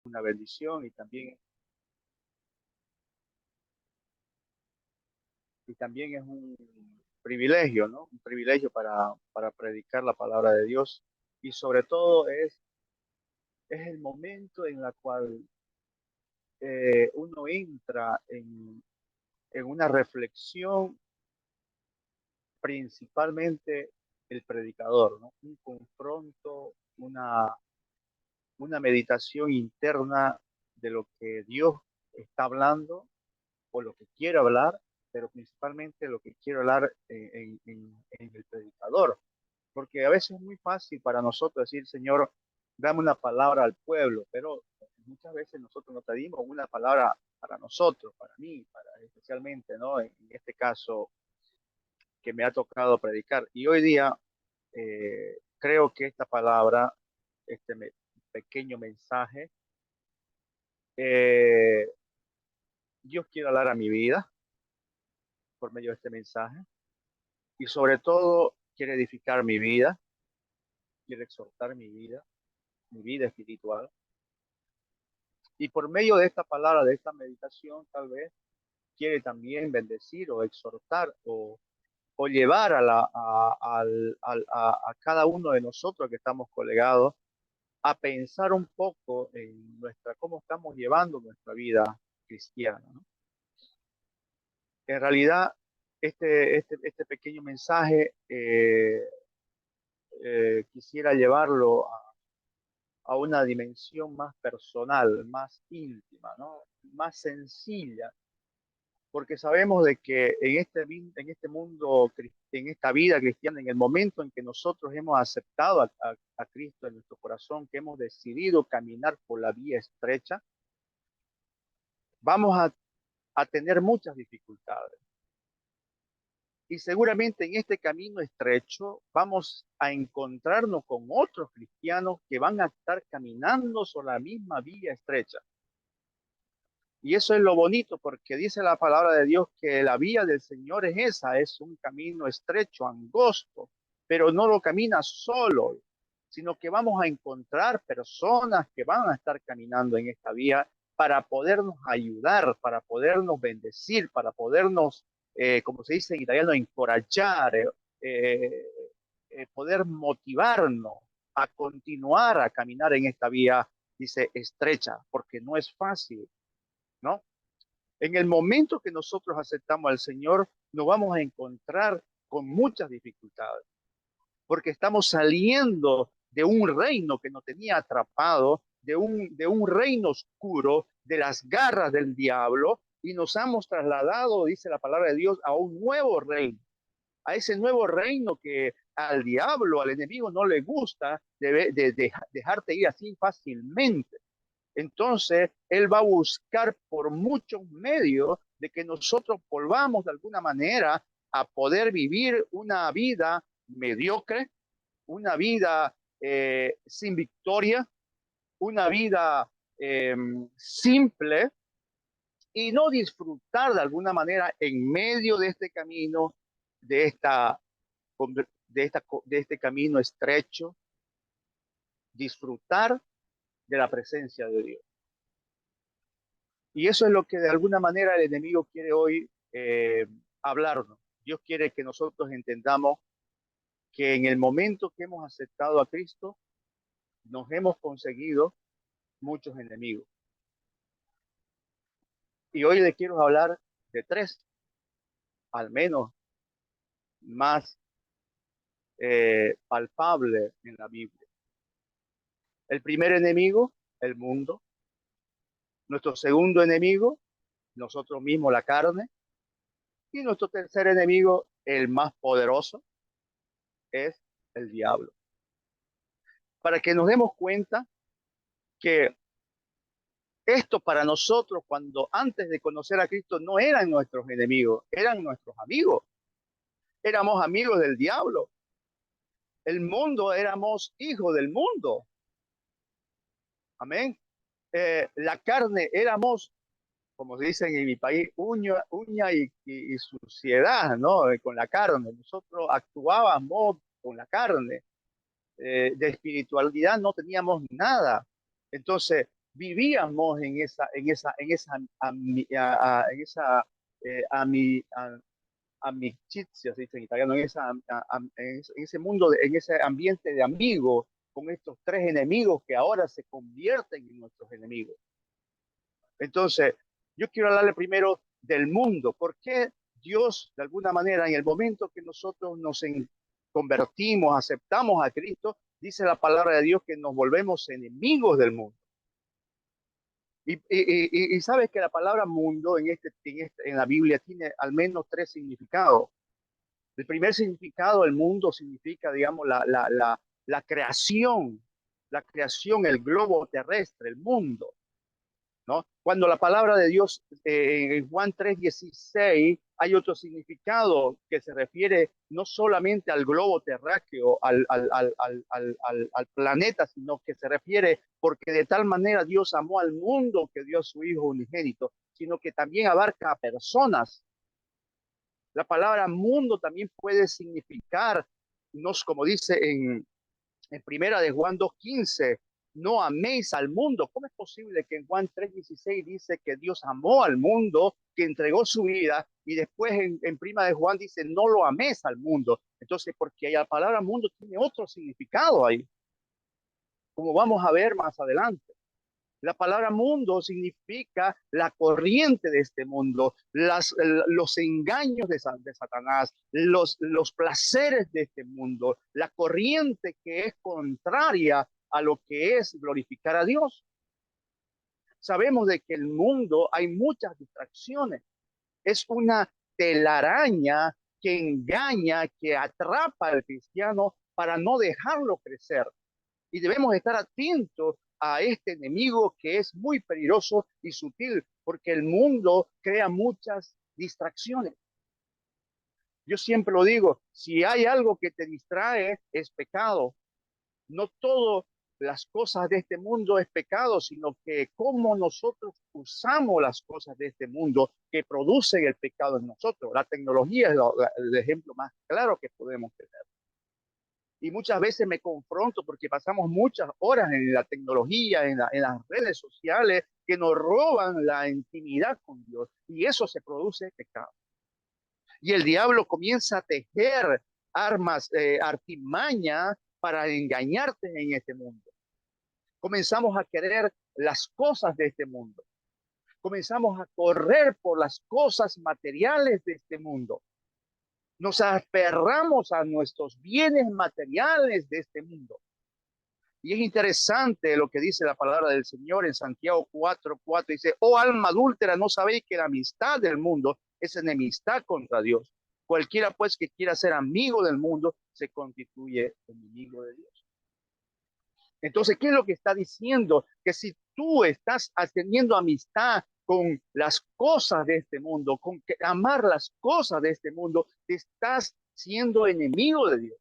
una bendición y también es un privilegio, ¿no? Un privilegio para predicar la palabra de Dios. Y sobre todo es el momento en el cual uno entra en una reflexión, principalmente el predicador, ¿no? Un confronto, una meditación interna de lo que Dios está hablando o lo que quiere hablar, pero principalmente lo que quiere hablar en el predicador. Porque a veces es muy fácil para nosotros decir, Señor, dame una palabra al pueblo, pero muchas veces nosotros no pedimos una palabra para nosotros, para mí, para especialmente, ¿no? En este caso que me ha tocado predicar. Y hoy día creo que esta palabra, este pequeño mensaje, eh, Dios quiere hablar a mi vida por medio de este mensaje y sobre todo quiere edificar quiere exhortar mi vida espiritual. Y por medio de esta palabra, de esta meditación, tal vez quiere también bendecir o exhortar o llevar a cada uno de nosotros que estamos colegados a pensar un poco en cómo estamos llevando nuestra vida cristiana, ¿no? En realidad, este pequeño mensaje quisiera llevarlo a una dimensión más personal, más íntima, ¿no? Más sencilla, porque sabemos de que en este mundo, en esta vida cristiana, en el momento en que nosotros hemos aceptado a Cristo en nuestro corazón, que hemos decidido caminar por la vía estrecha, vamos a tener muchas dificultades. Y seguramente en este camino estrecho vamos a encontrarnos con otros cristianos que van a estar caminando sobre la misma vía estrecha. Y eso es lo bonito porque dice la palabra de Dios que la vía del Señor es esa, es un camino estrecho, angosto, pero no lo camina solo, sino que vamos a encontrar personas que van a estar caminando en esta vía para podernos ayudar, para podernos bendecir, para podernos, como se dice en italiano, encorajar, poder motivarnos a continuar a caminar en esta vía, dice, estrecha, porque no es fácil, ¿no? En el momento que nosotros aceptamos al Señor, nos vamos a encontrar con muchas dificultades, porque estamos saliendo de un reino que nos tenía atrapado, de un reino oscuro, de las garras del diablo, y nos hemos trasladado, dice la palabra de Dios, a un nuevo reino, a ese nuevo reino que al diablo, al enemigo, no le gusta dejarte ir así fácilmente. Entonces, él va a buscar por muchos medios de que nosotros volvamos de alguna manera a poder vivir una vida mediocre, una vida sin victoria, una vida simple y no disfrutar de alguna manera en medio de este camino, de, esta, de este camino estrecho, disfrutar de la presencia de Dios. Y eso es lo que de alguna manera el enemigo quiere hoy hablarnos. Dios quiere que nosotros entendamos que en el momento que hemos aceptado a Cristo, nos hemos conseguido muchos enemigos. Y hoy le quiero hablar de tres, al menos más palpables en la Biblia. El primer enemigo, el mundo. Nuestro segundo enemigo, nosotros mismos, la carne. Y nuestro tercer enemigo, el más poderoso, es el diablo. Para que nos demos cuenta que esto para nosotros, cuando antes de conocer a Cristo, no eran nuestros enemigos, eran nuestros amigos. Éramos amigos del diablo. El mundo, éramos hijos del mundo. Amén. La carne, éramos, como se dicen en mi país, uña y suciedad, ¿no? Con la carne. Nosotros actuábamos con la carne. De espiritualidad no teníamos nada. Entonces, vivíamos en esa amicizia, se dice en italiano, en ese mundo, en ese ambiente de amigos, con estos tres enemigos que ahora se convierten en nuestros enemigos. Entonces, yo quiero hablarle primero del mundo. ¿Por qué Dios, de alguna manera, en el momento que nosotros convertimos, aceptamos a Cristo, dice la palabra de Dios que nos volvemos enemigos del mundo? Y sabes que la palabra mundo en la Biblia tiene al menos tres significados. El primer significado del mundo significa, digamos, la creación, el globo terrestre, el mundo, ¿no? Cuando la palabra de Dios en Juan 3:16 hay otro significado que se refiere no solamente al globo terráqueo, al planeta, sino que se refiere porque de tal manera Dios amó al mundo que dio a su Hijo unigénito, sino que también abarca a personas. La palabra mundo también puede significar, como dice en primera de Juan 2:15, no améis al mundo. ¿Cómo es posible que en Juan 3:16 dice que Dios amó al mundo, que entregó su vida, y después en prima de Juan dice no lo améis al mundo? Entonces, porque la palabra mundo tiene otro significado ahí, como vamos a ver más adelante. La palabra mundo significa la corriente de este mundo, los engaños de Satanás, los placeres de este mundo, la corriente que es contraria a lo que es glorificar a Dios. Sabemos de que el mundo hay muchas distracciones. Es una telaraña que engaña, que atrapa al cristiano para no dejarlo crecer. Y debemos estar atentos a este enemigo que es muy peligroso y sutil, porque el mundo crea muchas distracciones. Yo siempre lo digo, si hay algo que te distrae, es pecado. No todas las cosas de este mundo es pecado, sino que cómo nosotros usamos las cosas de este mundo que producen el pecado en nosotros. La tecnología es el ejemplo más claro que podemos tener. Y muchas veces me confronto porque pasamos muchas horas en la tecnología, en las redes sociales, que nos roban la intimidad con Dios. Y eso se produce pecado. Y el diablo comienza a tejer armas, artimañas para engañarte en este mundo. Comenzamos a querer las cosas de este mundo. Comenzamos a correr por las cosas materiales de este mundo. Nos aferramos a nuestros bienes materiales de este mundo. Y es interesante lo que dice la palabra del Señor en Santiago 4:4. Dice, oh alma adúltera, ¿no sabéis que la amistad del mundo es enemistad contra Dios? Cualquiera pues que quiera ser amigo del mundo se constituye enemigo de Dios. Entonces, ¿qué es lo que está diciendo? Que si tú estás teniendo amistad con las cosas de este mundo, con que amar las cosas de este mundo, te estás siendo enemigo de Dios.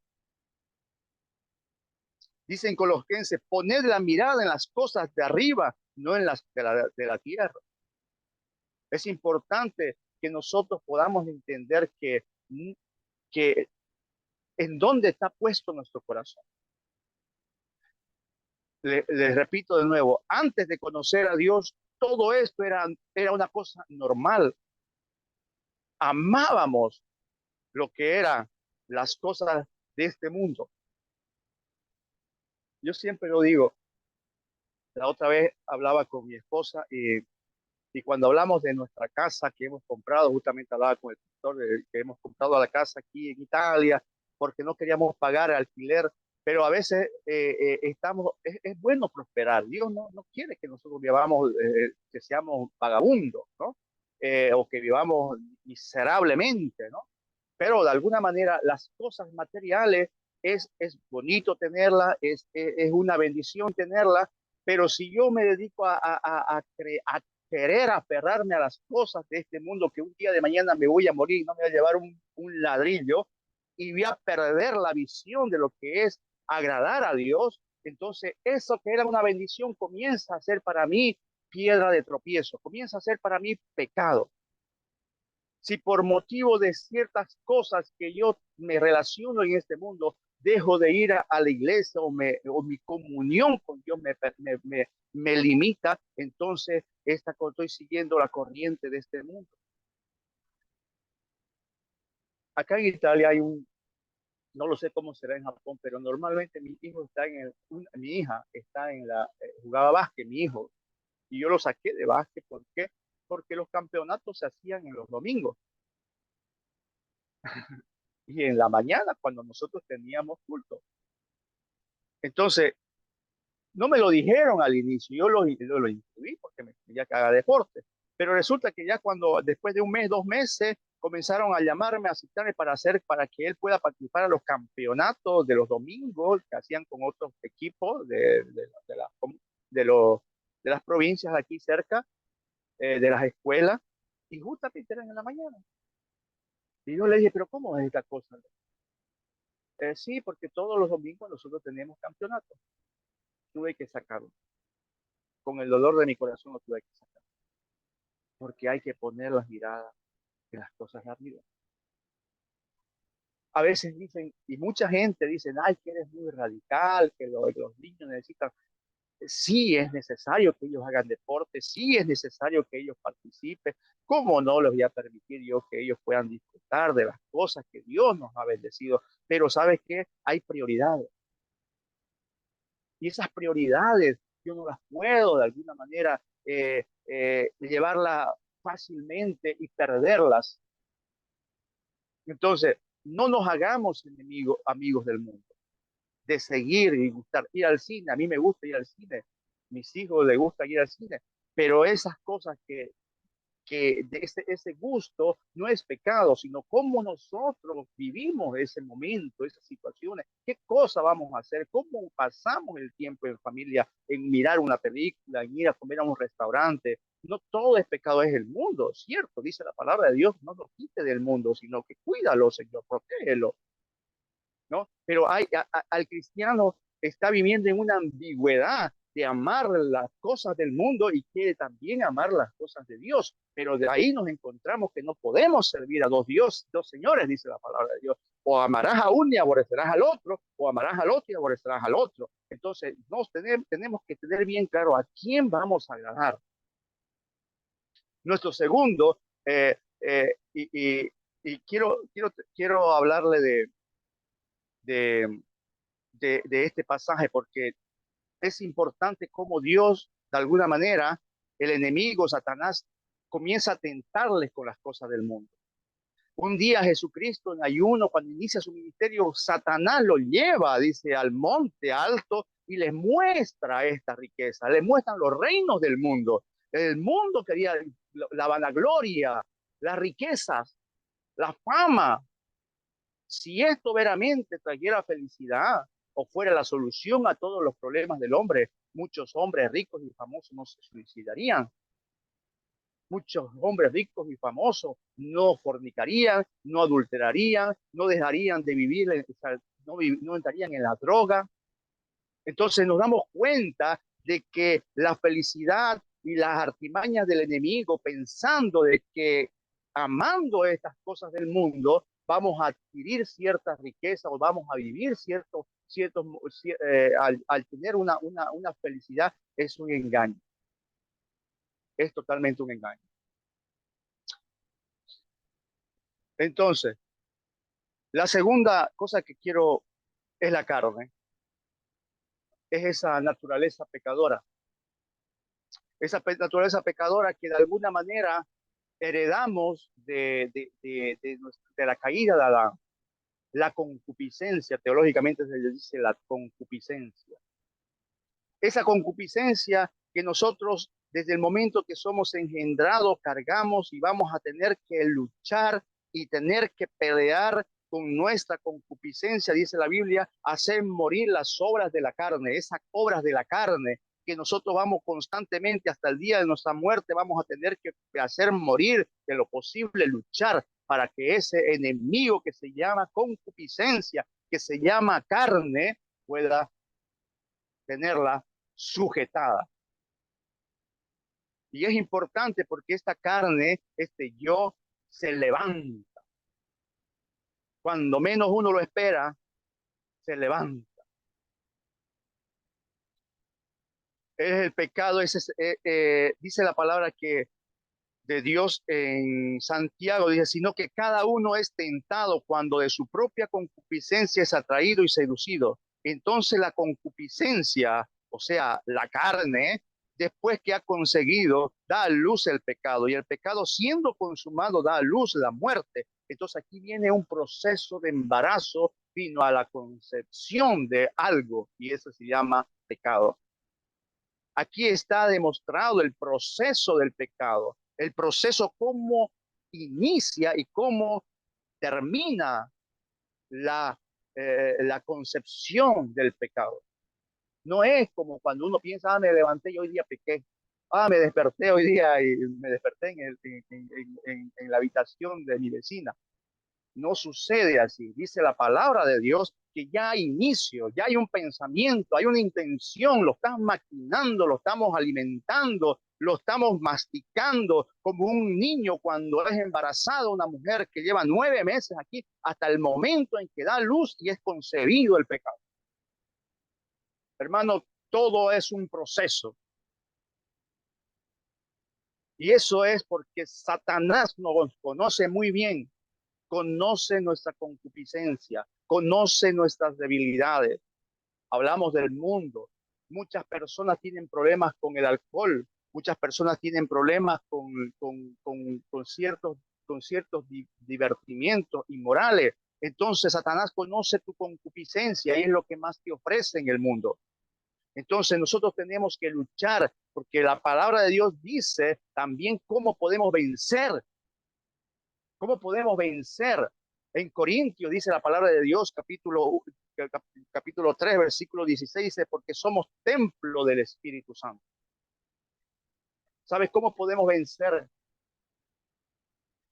Dicen Colosenses, poned la mirada en las cosas de arriba, no en las de la tierra. Es importante que nosotros podamos entender que en dónde está puesto nuestro corazón. Les repito de nuevo, antes de conocer a Dios, todo esto era una cosa normal. Amábamos lo que eran las cosas de este mundo. Yo siempre lo digo, la otra vez hablaba con mi esposa y cuando hablamos de nuestra casa que hemos comprado, justamente hablaba con el pastor que hemos comprado la casa aquí en Italia, porque no queríamos pagar alquiler, pero a veces es bueno prosperar. Dios no quiere que nosotros vivamos, que seamos vagabundos, ¿no? O que vivamos miserablemente, ¿no? Pero de alguna manera las cosas materiales es bonito tenerla, es una bendición tenerla, pero si yo me dedico a querer aferrarme a las cosas de este mundo, que un día de mañana me voy a morir, no me voy a llevar un ladrillo y voy a perder la visión de lo que es agradar a Dios, entonces eso que era una bendición comienza a ser para mí piedra de tropiezo, comienza a ser para mí pecado. Si por motivo de ciertas cosas que yo me relaciono en este mundo, dejo de ir a la iglesia o mi comunión con Dios me limita, entonces estoy siguiendo la corriente de este mundo. Acá en Italia hay no lo sé cómo será en Japón, pero normalmente mi hijo está mi hija está jugaba básquet, mi hijo, y yo lo saqué de básquet. ¿Por qué? Porque los campeonatos se hacían en los domingos y en la mañana cuando nosotros teníamos culto. Entonces, no me lo dijeron al inicio, yo lo incluí porque me quería que haga deporte, pero resulta que ya cuando después de un mes, 2 meses, comenzaron a llamarme, a citarme para que él pueda participar a los campeonatos de los domingos que hacían con otros equipos de, los, de las provincias aquí cerca, de las escuelas, y justamente eran en la mañana. Y yo le dije, pero ¿cómo es esta cosa? Sí, porque todos los domingos nosotros tenemos campeonatos. Tuve que sacarlo. Con el dolor de mi corazón lo tuve que sacar. Porque hay que poner las miradas en las cosas de arriba. A veces dicen, y mucha gente dice, ay, que eres muy radical, que los niños necesitan. Sí es necesario que ellos hagan deporte, sí es necesario que ellos participen. ¿Cómo no les voy a permitir yo que ellos puedan disfrutar de las cosas que Dios nos ha bendecido? Pero ¿sabes qué? Hay prioridades. Y esas prioridades yo no las puedo de alguna manera llevarlas fácilmente y perderlas. Entonces, no nos hagamos amigos del mundo, de seguir y gustar, ir al cine. A mí me gusta ir al cine, mis hijos les gusta ir al cine, pero esas cosas que de ese gusto no es pecado, sino cómo nosotros vivimos ese momento, esas situaciones, qué cosa vamos a hacer, cómo pasamos el tiempo en familia, en mirar una película, en ir a comer a un restaurante. No todo es pecado, es el mundo, ¿cierto? Dice la palabra de Dios, no lo quite del mundo, sino que cuídalo, Señor, protégelo, ¿no? Pero al cristiano está viviendo en una ambigüedad de amar las cosas del mundo y quiere también amar las cosas de Dios. Pero de ahí nos encontramos que no podemos servir a dos señores, dice la palabra de Dios. O amarás a uno y aborrecerás al otro, o amarás al otro y aborrecerás al otro. Entonces, tenemos que tener bien claro a quién vamos a agradar. Nuestro segundo, y quiero hablarle de, de este pasaje, porque es importante cómo Dios, de alguna manera, el enemigo, Satanás, comienza a tentarles con las cosas del mundo. Un día Jesucristo en ayuno, cuando inicia su ministerio, Satanás lo lleva, dice, al monte alto y les muestra esta riqueza, les muestran los reinos del mundo. El mundo quería la vanagloria, las riquezas, la fama. Si esto veramente trajera felicidad o fuera la solución a todos los problemas del hombre, muchos hombres ricos y famosos no se suicidarían. Muchos hombres ricos y famosos no fornicarían, no adulterarían, no dejarían de vivir, no entrarían en la droga. Entonces nos damos cuenta de que la felicidad y las artimañas del enemigo, pensando de que amando estas cosas del mundo, vamos a adquirir cierta riqueza o vamos a vivir al tener una felicidad, es un engaño. Es totalmente un engaño. Entonces, la segunda cosa que quiero es la carne, es esa naturaleza pecadora. Esa naturaleza pecadora que de alguna manera heredamos de la caída de Adán. La concupiscencia, teológicamente se le dice la concupiscencia. Esa concupiscencia que nosotros desde el momento que somos engendrados cargamos y vamos a tener que luchar y tener que pelear con nuestra concupiscencia, dice la Biblia, hacer morir las obras de la carne, esas obras de la carne que nosotros vamos constantemente hasta el día de nuestra muerte, vamos a tener que hacer morir de lo posible, luchar para que ese enemigo que se llama concupiscencia, que se llama carne, pueda tenerla sujetada. Y es importante porque esta carne, este yo, se levanta. Cuando menos uno lo espera, se levanta. Es el pecado, dice la palabra que de Dios en Santiago, dice, sino que cada uno es tentado cuando de su propia concupiscencia es atraído y seducido. Entonces la concupiscencia, o sea, la carne, después que ha conseguido, da a luz el pecado, y el pecado siendo consumado da a luz la muerte. Entonces aquí viene un proceso de embarazo, vino a la concepción de algo, y eso se llama pecado. Aquí está demostrado el proceso del pecado, el proceso cómo inicia y cómo termina la concepción del pecado. No es como cuando uno piensa, me levanté y hoy día pequé, me desperté hoy día y me desperté en la habitación de mi vecina. No sucede así. Dice la palabra de Dios que ya hay inicio, ya hay un pensamiento, hay una intención, lo estás maquinando, lo estamos alimentando, lo estamos masticando como un niño cuando es embarazado, una mujer que lleva 9 meses aquí, hasta el momento en que da luz y es concebido el pecado. Hermano, todo es un proceso. Y eso es porque Satanás nos conoce muy bien, conoce nuestra concupiscencia, conoce nuestras debilidades. Hablamos del mundo. Muchas personas tienen problemas con el alcohol, muchas personas tienen problemas con ciertos divertimientos inmorales. Entonces Satanás conoce tu concupiscencia y es lo que más te ofrece en el mundo. Entonces nosotros tenemos que luchar porque la palabra de Dios dice también cómo podemos vencer. ¿Cómo podemos vencer? En Corintios dice la palabra de Dios, capítulo 3, versículo 16, dice, porque somos templo del Espíritu Santo. ¿Sabes cómo podemos vencer?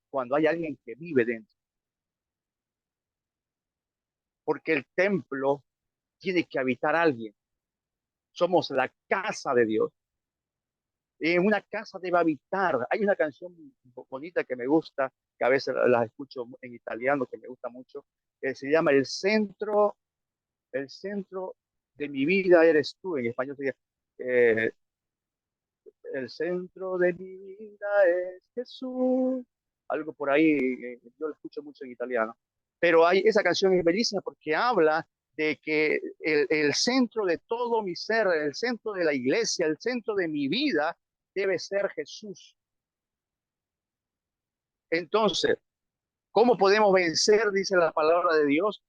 Cuando hay alguien que vive dentro. Porque el templo tiene que habitar a alguien. Somos la casa de Dios. En una casa debe habitar. Hay una canción bonita que me gusta, que a veces la escucho en italiano, que me gusta mucho, se llama el centro de mi vida eres tú. En español sería, eh, el centro de mi vida es Jesús. Algo por ahí, yo lo escucho mucho en italiano. Pero esa canción es bellísima porque habla de que el centro de todo mi ser, el centro de la iglesia, el centro de mi vida debe ser Jesús. Entonces, ¿cómo podemos vencer? Dice la palabra de Dios.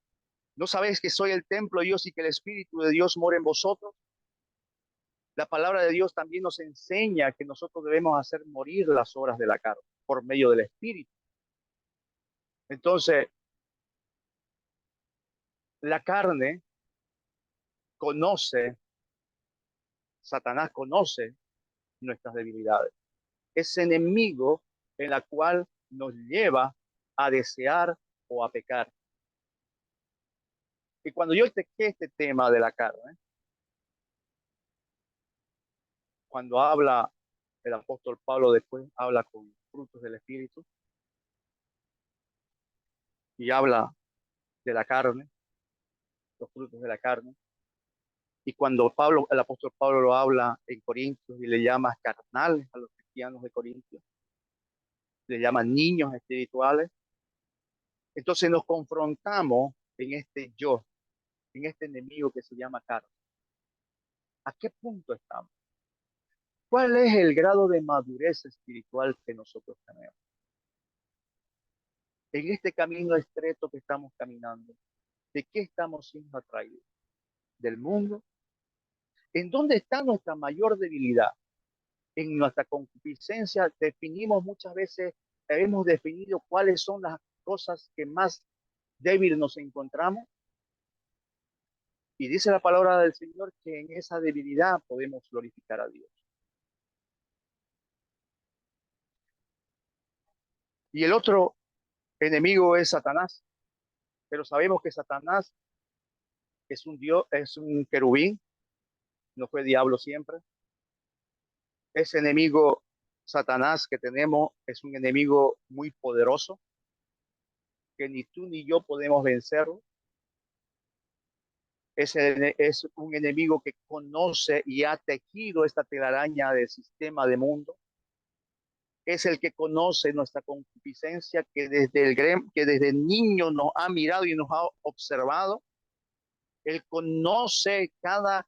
¿No sabéis que soy el templo de Dios y que el Espíritu de Dios mora en vosotros? La palabra de Dios también nos enseña que nosotros debemos hacer morir las obras de la carne por medio del Espíritu. Entonces, la carne conoce, Satanás conoce nuestras debilidades. Es enemigo en la cual nos lleva a desear o a pecar. Y cuando yo toqué este tema de la carne, cuando habla el apóstol Pablo, después habla con frutos del Espíritu y habla de la carne, los frutos de la carne. Y cuando el apóstol Pablo lo habla en Corintios y le llama carnales a los cristianos de Corintios, le llama niños espirituales, entonces nos confrontamos en este yo, en este enemigo que se llama carne. ¿A qué punto estamos? ¿Cuál es el grado de madurez espiritual que nosotros tenemos? En este camino estrecho que estamos caminando, ¿de qué estamos siendo atraídos? ¿Del mundo? ¿En dónde está nuestra mayor debilidad? En nuestra concupiscencia definimos muchas veces, hemos definido cuáles son las cosas que más débil nos encontramos. Y dice la palabra del Señor que en esa debilidad podemos glorificar a Dios. Y el otro enemigo es Satanás, pero sabemos que Satanás es un Dios, es un querubín, no fue diablo siempre. Ese enemigo Satanás que tenemos es un enemigo muy poderoso, que ni tú ni yo podemos vencerlo. Es un enemigo que conoce y ha tejido esta telaraña del sistema de mundo. Es el que conoce nuestra concupiscencia, que desde niño nos ha mirado y nos ha observado. Él conoce cada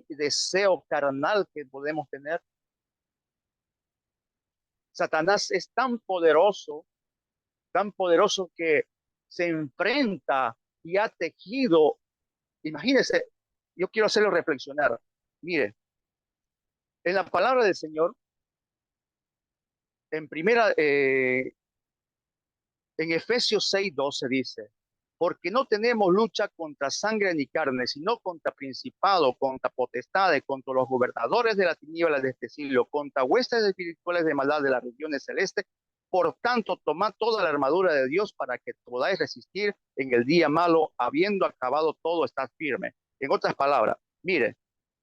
deseo carnal que podemos tener. Satanás es tan poderoso que se enfrenta y ha tejido. Imagínense, yo quiero hacerlo reflexionar. Mire, en la palabra del Señor, en primera, en Efesios 6:12 dice, porque no tenemos lucha contra sangre ni carne, sino contra principado, contra potestades, contra los gobernadores de la tiniebla de este siglo, contra huestes espirituales de maldad de las regiones celestes. Por tanto, tomad toda la armadura de Dios para que podáis resistir en el día malo, habiendo acabado todo, estad firme. En otras palabras, mire,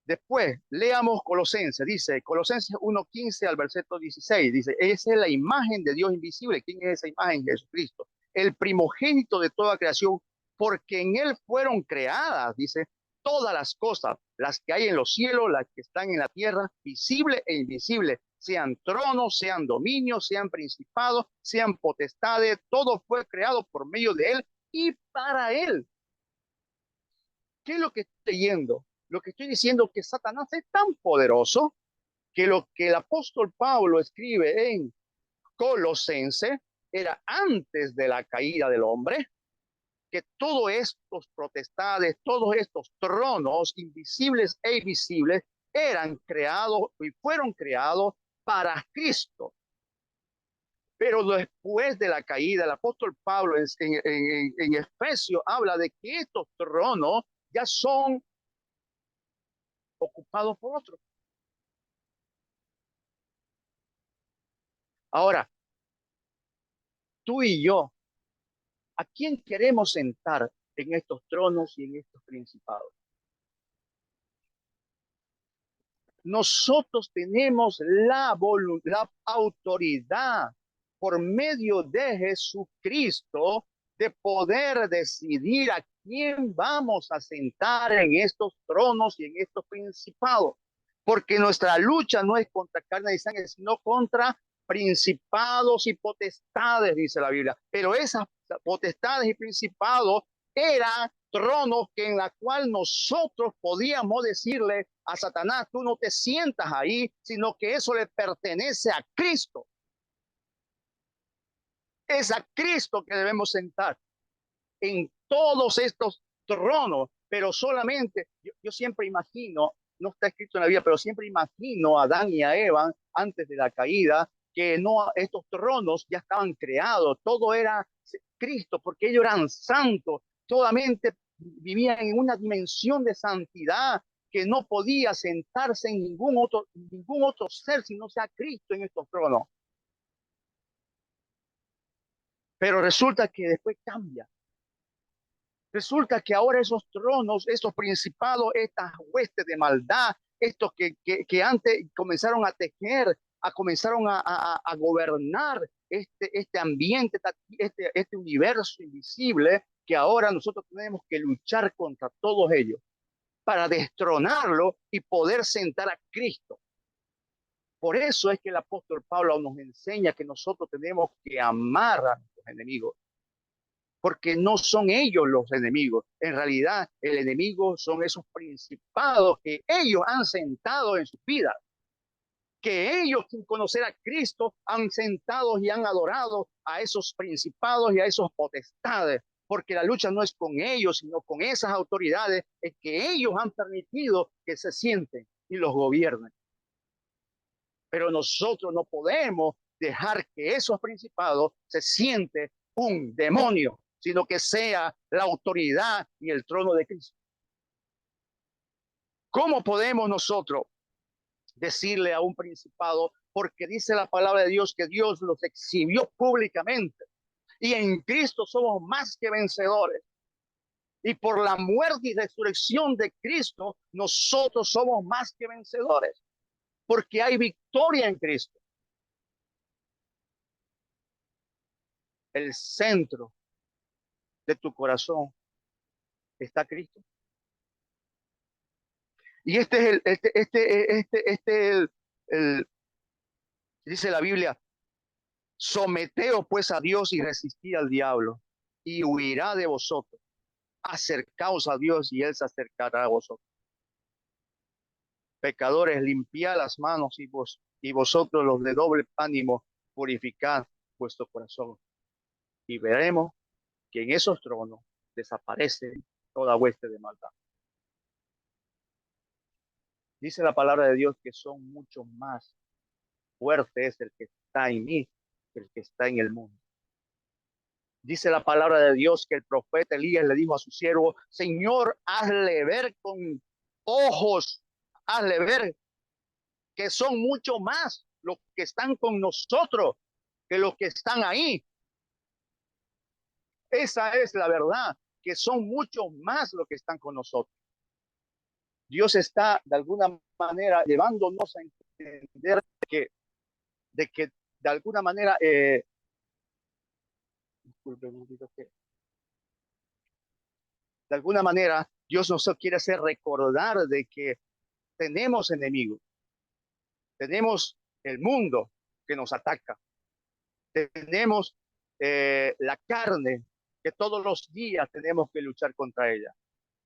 después, leamos Colosenses, dice Colosenses 1:15 al versículo 16, dice, esa es la imagen de Dios invisible. ¿Quién es esa imagen? Jesucristo, el primogénito de toda creación, porque en él fueron creadas, dice, todas las cosas, las que hay en los cielos, las que están en la tierra, visible e invisible, sean tronos, sean dominios, sean principados, sean potestades, todo fue creado por medio de él y para él. ¿Qué es lo que estoy leyendo? Lo que estoy diciendo es que Satanás es tan poderoso que lo que el apóstol Pablo escribe en Colosense era antes de la caída del hombre, que todos estos potestades, todos estos tronos invisibles e invisibles eran creados y fueron creados para Cristo. Pero después de la caída, el apóstol Pablo en Efesios habla de que estos tronos ya son ocupados por otros. Ahora, tú y yo, ¿a quién queremos sentar en estos tronos y en estos principados? Nosotros tenemos la autoridad por medio de Jesucristo de poder decidir a quién vamos a sentar en estos tronos y en estos principados. Porque nuestra lucha no es contra carne y sangre, sino contra principados y potestades, dice la Biblia. Pero esas potestades y principados eran tronos que en la cual nosotros podíamos decirle a Satanás, tú no te sientas ahí, sino que eso le pertenece a Cristo. Es a Cristo que debemos sentar en todos estos tronos, pero solamente, yo siempre imagino, no está escrito en la Biblia, pero siempre imagino a Adán y a Eva antes de la caída, que no, estos tronos ya estaban creados, todo era Cristo, porque ellos eran santos, solamente vivían en una dimensión de santidad que no podía sentarse en ningún otro ser si no sea Cristo en estos tronos. Pero resulta que después cambia. Resulta que ahora esos tronos, esos principados, estas huestes de maldad, estos que antes comenzaron a tejer, comenzaron a gobernar este ambiente, este universo invisible, que ahora nosotros tenemos que luchar contra todos ellos para destronarlo y poder sentar a Cristo. Por eso es que el apóstol Pablo nos enseña que nosotros tenemos que amar a nuestros enemigos, porque no son ellos los enemigos. En realidad, el enemigo son esos principados que ellos han sentado en sus vidas, que ellos, sin conocer a Cristo, han sentado y han adorado a esos principados y a esos potestades, porque la lucha no es con ellos, sino con esas autoridades que ellos han permitido que se sienten y los gobiernen. Pero nosotros no podemos dejar que esos principados se siente un demonio, sino que sea la autoridad y el trono de Cristo. ¿Cómo podemos nosotros decirle a un principado? Porque dice la palabra de Dios que Dios los exhibió públicamente y en Cristo somos más que vencedores. Y por la muerte y resurrección de Cristo, nosotros somos más que vencedores, porque hay victoria en Cristo. El centro de tu corazón está Cristo. Y este es el, dice la Biblia, someteos pues a Dios y resistid al diablo y huirá de vosotros. Acercaos a Dios y él se acercará a vosotros. Pecadores, limpiad las manos y vosotros los de doble ánimo, purificad vuestro corazón. Y veremos que en esos tronos desaparece toda hueste de maldad. Dice la palabra de Dios que son mucho más fuertes el que está en mí que el que está en el mundo. Dice la palabra de Dios que el profeta Elías le dijo a su siervo, Señor, hazle ver con ojos, hazle ver que son mucho más los que están con nosotros que los que están ahí. Esa es la verdad, que son mucho más los que están con nosotros. Dios está de alguna manera llevándonos a entender de que de alguna manera, de alguna manera Dios nos quiere hacer recordar de que tenemos enemigos, tenemos el mundo que nos ataca, tenemos la carne que todos los días tenemos que luchar contra ella.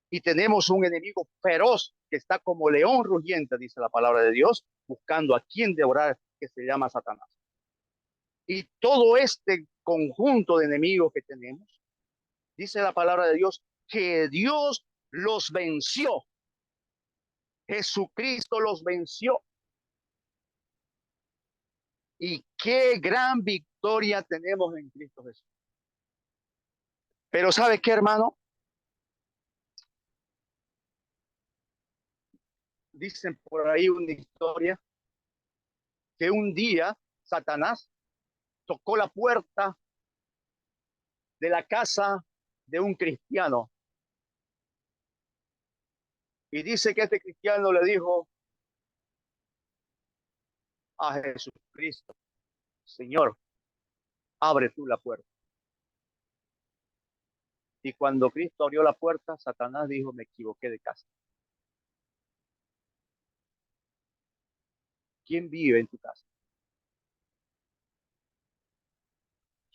Y tenemos un enemigo feroz que está como león rugiente, dice la palabra de Dios, buscando a quien devorar, que se llama Satanás. Y todo este conjunto de enemigos que tenemos, dice la palabra de Dios, que Dios los venció. Jesucristo los venció. Y qué gran victoria tenemos en Cristo Jesús. Pero ¿sabe qué, hermano? Dicen por ahí una historia que un día Satanás tocó la puerta de la casa de un cristiano y dice que este cristiano le dijo a Jesucristo, Señor, abre tú la puerta. Y cuando Cristo abrió la puerta, Satanás dijo, me equivoqué de casa. ¿Quién vive en tu casa?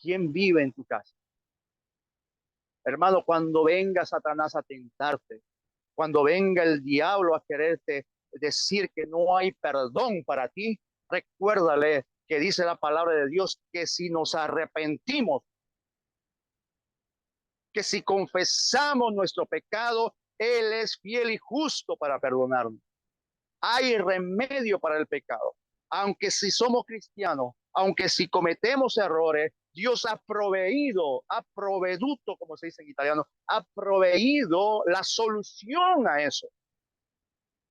¿Quién vive en tu casa? Hermano, cuando venga Satanás a tentarte, cuando venga el diablo a quererte decir que no hay perdón para ti, recuérdale que dice la palabra de Dios que si nos arrepentimos, que si confesamos nuestro pecado, Él es fiel y justo para perdonarnos. Hay remedio para el pecado. Aunque si somos cristianos, aunque si cometemos errores, Dios ha proveído, ha proveduto, como se dice en italiano, ha proveído la solución a eso.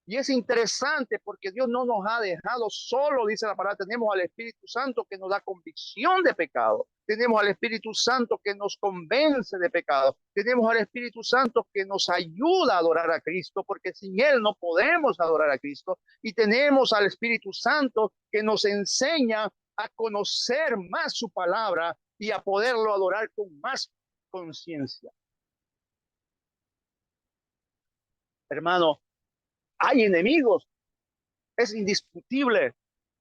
Y es interesante porque Dios no nos ha dejado solo, dice la palabra. Tenemos al Espíritu Santo que nos da convicción de pecado. Tenemos al Espíritu Santo que nos convence de pecado. Tenemos al Espíritu Santo que nos ayuda a adorar a Cristo, porque sin Él no podemos adorar a Cristo. Y tenemos al Espíritu Santo que nos enseña a conocer más su palabra y a poderlo adorar con más conciencia. Hermano, hay enemigos, es indiscutible.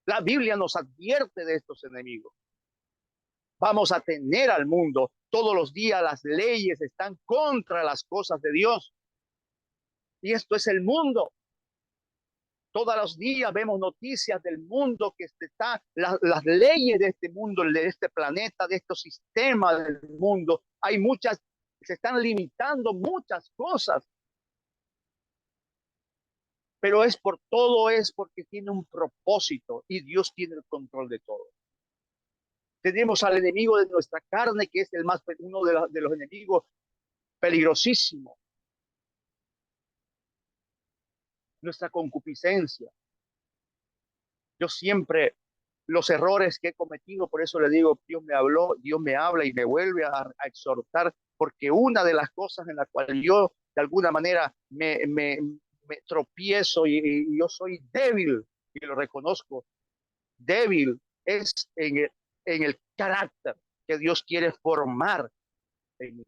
La Biblia nos advierte de estos enemigos. Vamos a tener al mundo. Todos los días las leyes están contra las cosas de Dios. Y esto es el mundo. Todos los días vemos noticias del mundo que está, las leyes de este mundo, de este planeta, de estos sistemas del mundo. Hay muchas, se están limitando muchas cosas. Pero es por todo, es porque tiene un propósito y Dios tiene el control de todo. Tenemos al enemigo de nuestra carne, que es el más, uno de los enemigos peligrosísimos. Nuestra concupiscencia. Yo siempre, los errores que he cometido, por eso le digo, Dios me habló, Dios me habla y me vuelve a exhortar, porque una de las cosas en la cual yo, de alguna manera, me tropiezo y yo soy débil, y lo reconozco, débil es en el carácter que Dios quiere formar en mí.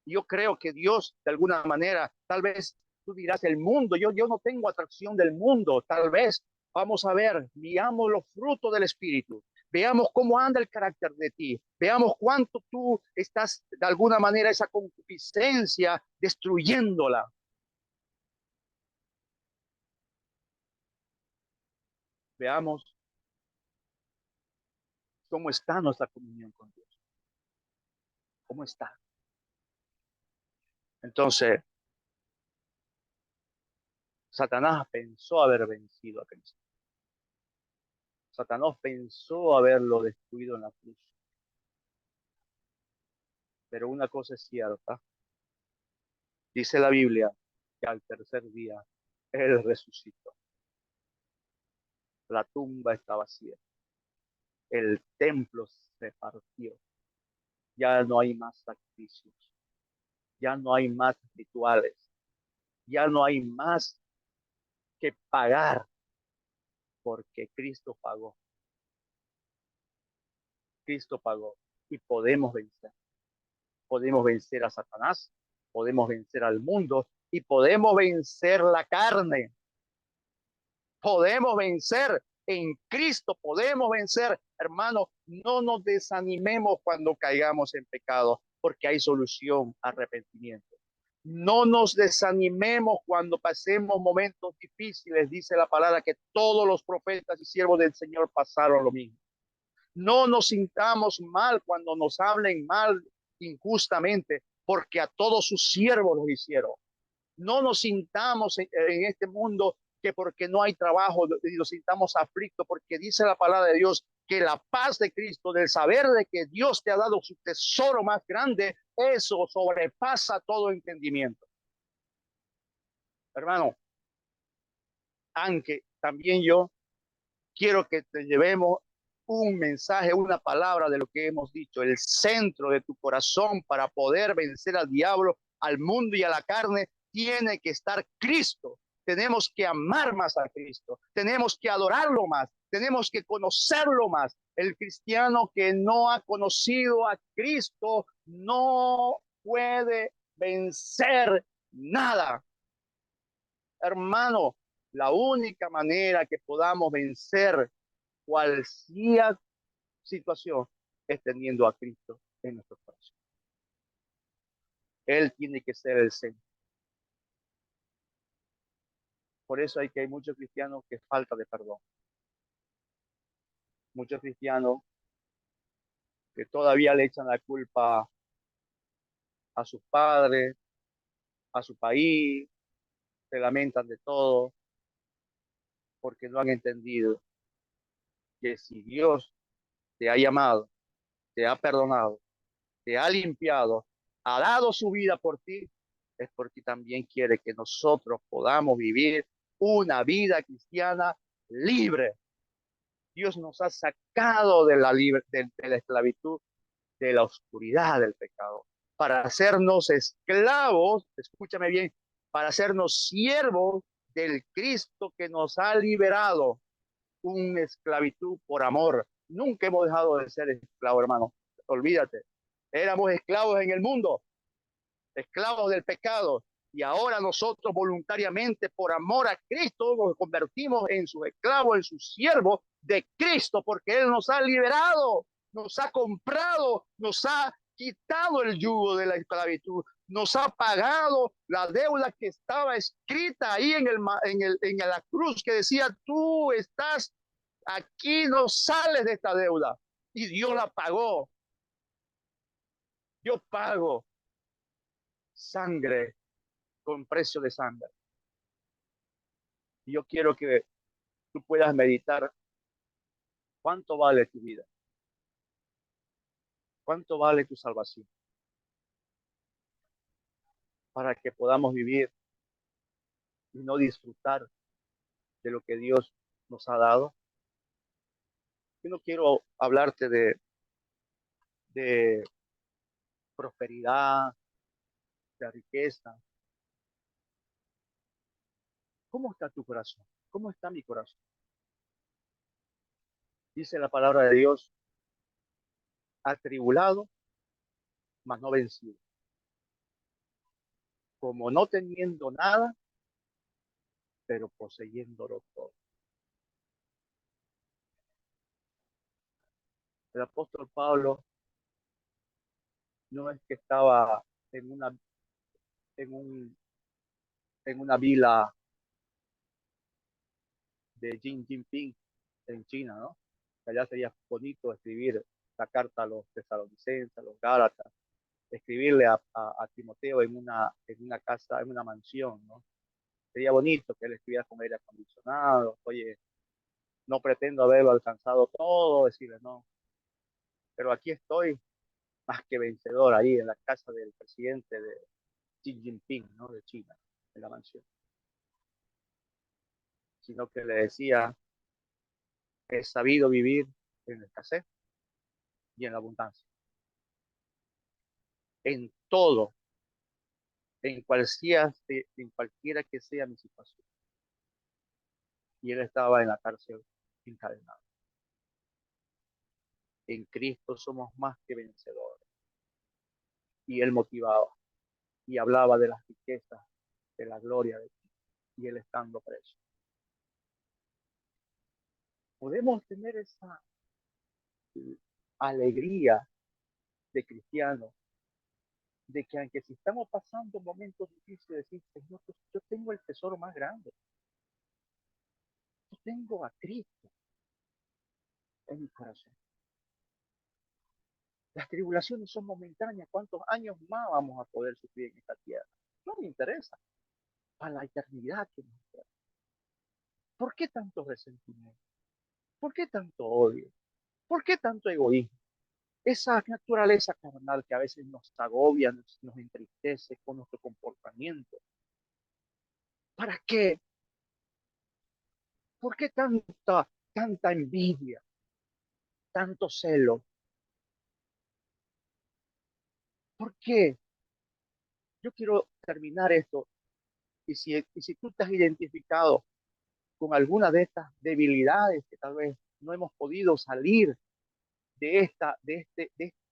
Yo creo que Dios, de alguna manera, tal vez Tú dirás, el mundo, yo no tengo atracción del mundo, tal vez. Vamos a ver, veamos los frutos del Espíritu, veamos cómo anda el carácter de ti, veamos cuánto tú estás de alguna manera esa concupiscencia destruyéndola. Veamos cómo está nuestra comunión con Dios, cómo está. Entonces, Satanás pensó haber vencido a Cristo. Satanás pensó haberlo destruido en la cruz. Pero una cosa es cierta, dice la Biblia que al tercer día Él resucitó. La tumba está vacía. El templo se partió. Ya no hay más sacrificios. Ya no hay más rituales. Ya no hay más que pagar porque Cristo pagó. Cristo pagó y podemos vencer. Podemos vencer a Satanás, podemos vencer al mundo y podemos vencer la carne. Podemos vencer en Cristo, podemos vencer. Hermano, no nos desanimemos cuando caigamos en pecado, porque hay solución, arrepentimiento. No nos desanimemos cuando pasemos momentos difíciles. Dice la palabra que todos los profetas y siervos del Señor pasaron lo mismo. No nos sintamos mal cuando nos hablen mal injustamente, porque a todos sus siervos los hicieron. No nos sintamos en este mundo que porque no hay trabajo y nos sintamos aflictos, porque dice la palabra de Dios que la paz de Cristo, del saber de que Dios te ha dado su tesoro más grande, eso sobrepasa todo entendimiento. Hermano, aunque también yo quiero que te llevemos un mensaje, una palabra de lo que hemos dicho, el centro de tu corazón para poder vencer al diablo, al mundo y a la carne, tiene que estar Cristo. Tenemos que amar más a Cristo, tenemos que adorarlo más, tenemos que conocerlo más. El cristiano que no ha conocido a Cristo no puede vencer nada. Hermano, la única manera que podamos vencer cualquier situación es teniendo a Cristo en nuestro corazón. Él tiene que ser el centro. Por eso hay muchos cristianos que falta de perdón. Muchos cristianos que todavía le echan la culpa a sus padres, a su país, se lamentan de todo porque no han entendido que si Dios te ha llamado, te ha perdonado, te ha limpiado, ha dado su vida por ti, es porque también quiere que nosotros podamos vivir una vida cristiana libre. Dios nos ha sacado de la esclavitud, de la oscuridad del pecado, para hacernos esclavos, escúchame bien, para hacernos siervos del Cristo que nos ha liberado, una esclavitud por amor. Nunca hemos dejado de ser esclavos, hermano. Olvídate. Éramos esclavos en el mundo, esclavos del pecado, y ahora nosotros voluntariamente, por amor a Cristo, nos convertimos en sus esclavos, en sus siervos de Cristo, porque Él nos ha liberado, nos ha comprado, nos ha quitado el yugo de la esclavitud, nos ha pagado la deuda que estaba escrita ahí en la cruz, que decía, tú estás aquí, no sales de esta deuda. Y Dios la pagó. Yo pago sangre con precio de sangre. Y yo quiero que tú puedas meditar cuánto vale tu vida, cuánto vale tu salvación, para que podamos vivir y no disfrutar de lo que Dios nos ha dado. Yo no quiero hablarte de prosperidad, de riqueza. ¿Cómo está tu corazón? ¿Cómo está mi corazón? Dice la palabra de Dios, atribulado, mas no vencido. Como no teniendo nada, pero poseyéndolo todo. El apóstol Pablo no es que estaba en una, en un, en una vila de Xi Jinping en China, ¿no? Allá sería bonito escribir la carta a los tesalonicenses, a los gálatas, escribirle a Timoteo en una casa, en una mansión, ¿no? Sería bonito que él estuviera con aire acondicionado. Oye, no pretendo haberlo alcanzado todo, decirle no, pero aquí estoy más que vencedor ahí en la casa del presidente de Xi Jinping, ¿no? De China, en la mansión. Sino que le decía, he sabido vivir en la escasez y en la abundancia. En todo, en cualquiera que sea mi situación. Y él estaba en la cárcel encadenado. En Cristo somos más que vencedores. Y él motivaba y hablaba de las riquezas, de la gloria de Dios, y él estando preso. Podemos tener esa alegría de cristiano, de que aunque si estamos pasando momentos difíciles, decir, Señor, yo tengo el tesoro más grande, yo tengo a Cristo en mi corazón. Las tribulaciones son momentáneas, ¿cuántos años más vamos a poder sufrir en esta tierra? No me interesa, a la eternidad que nos queda. ¿Por qué tanto resentimiento? ¿Por qué tanto odio? ¿Por qué tanto egoísmo? Esa naturaleza carnal que a veces nos agobia, nos entristece con nuestro comportamiento. ¿Para qué? ¿Por qué tanta envidia, tanto celo? ¿Por qué? Yo quiero terminar esto. Y si tú te has identificado con alguna de estas debilidades que tal vez no hemos podido salir de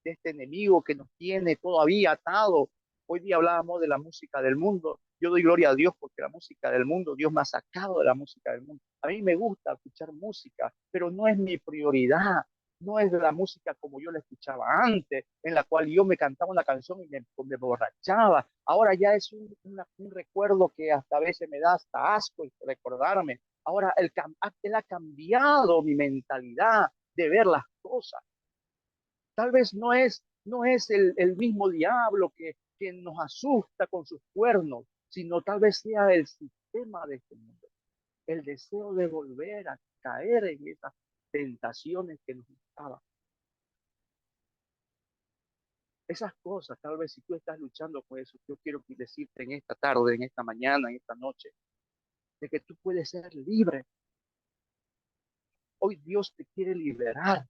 este enemigo que nos tiene todavía atado. Hoy día hablábamos de la música del mundo. Yo doy gloria a Dios porque la música del mundo, Dios me ha sacado de la música del mundo. A mí me gusta escuchar música, pero no es mi prioridad. No es la música como yo la escuchaba antes, en la cual yo me cantaba una canción y me borrachaba. Ahora ya es un recuerdo que hasta a veces me da hasta asco recordarme. Ahora él ha cambiado mi mentalidad de ver las cosas. Tal vez no es el mismo diablo que nos asusta con sus cuernos, sino tal vez sea el sistema de este mundo, el deseo de volver a caer en esas tentaciones que nos estaban. Esas cosas, tal vez si tú estás luchando con eso, yo quiero decirte en esta tarde, en esta mañana, en esta noche, de que tú puedes ser libre. Hoy Dios te quiere liberar,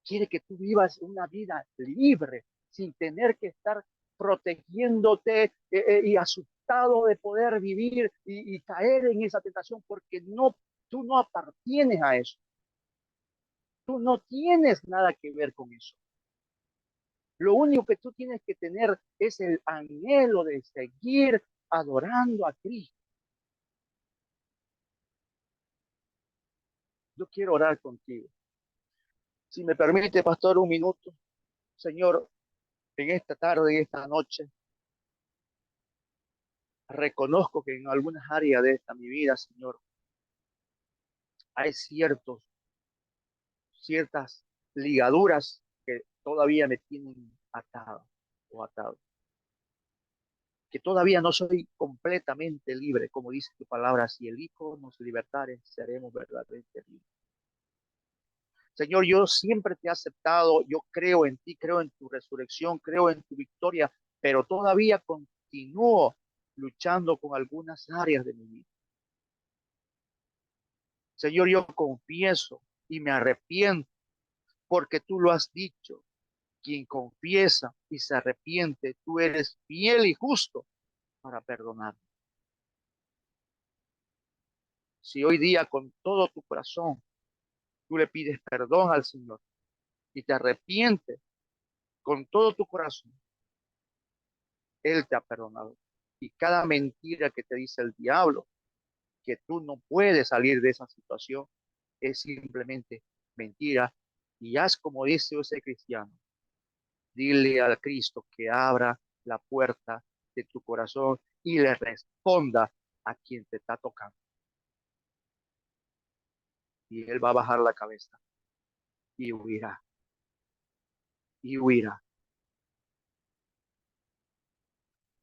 quiere que tú vivas una vida libre, sin tener que estar protegiéndote y asustado de poder vivir y caer en esa tentación, porque no, tú no apartienes a eso. Tú no tienes nada que ver con eso. Lo único que tú tienes que tener es el anhelo de seguir adorando a Cristo. Yo quiero orar contigo. Si me permite, pastor, un minuto. Señor, en esta tarde, en esta noche, reconozco que en algunas áreas de esta mi vida, Señor, hay ciertas ligaduras que todavía me tienen atado o atado, que todavía no soy completamente libre, como dice tu palabra, si el Hijo nos libertare, seremos verdaderamente libres. Señor, yo siempre te he aceptado, yo creo en ti, creo en tu resurrección, creo en tu victoria, pero todavía continúo luchando con algunas áreas de mi vida. Señor, yo confieso y me arrepiento porque tú lo has dicho. Quien confiesa y se arrepiente, tú eres fiel y justo para perdonar. Si hoy día con todo tu corazón tú le pides perdón al Señor y te arrepientes con todo tu corazón, Él te ha perdonado. Y cada mentira que te dice el diablo, que tú no puedes salir de esa situación, es simplemente mentira. Y haz como dice ese cristiano. Dile al Cristo que abra la puerta de tu corazón y le responda a quien te está tocando. Y él va a bajar la cabeza y huirá, y huirá.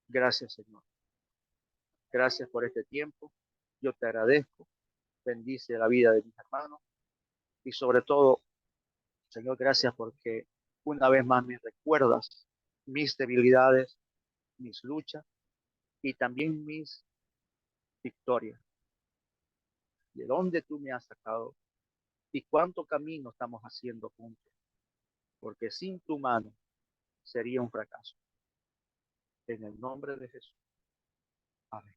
Gracias, Señor. Gracias por este tiempo. Yo te agradezco. Bendice la vida de mis hermanos. Y sobre todo, Señor, gracias porque una vez más me recuerdas mis debilidades, mis luchas y también mis victorias. De dónde tú me has sacado y cuánto camino estamos haciendo juntos. Porque sin tu mano sería un fracaso. En el nombre de Jesús. Amén.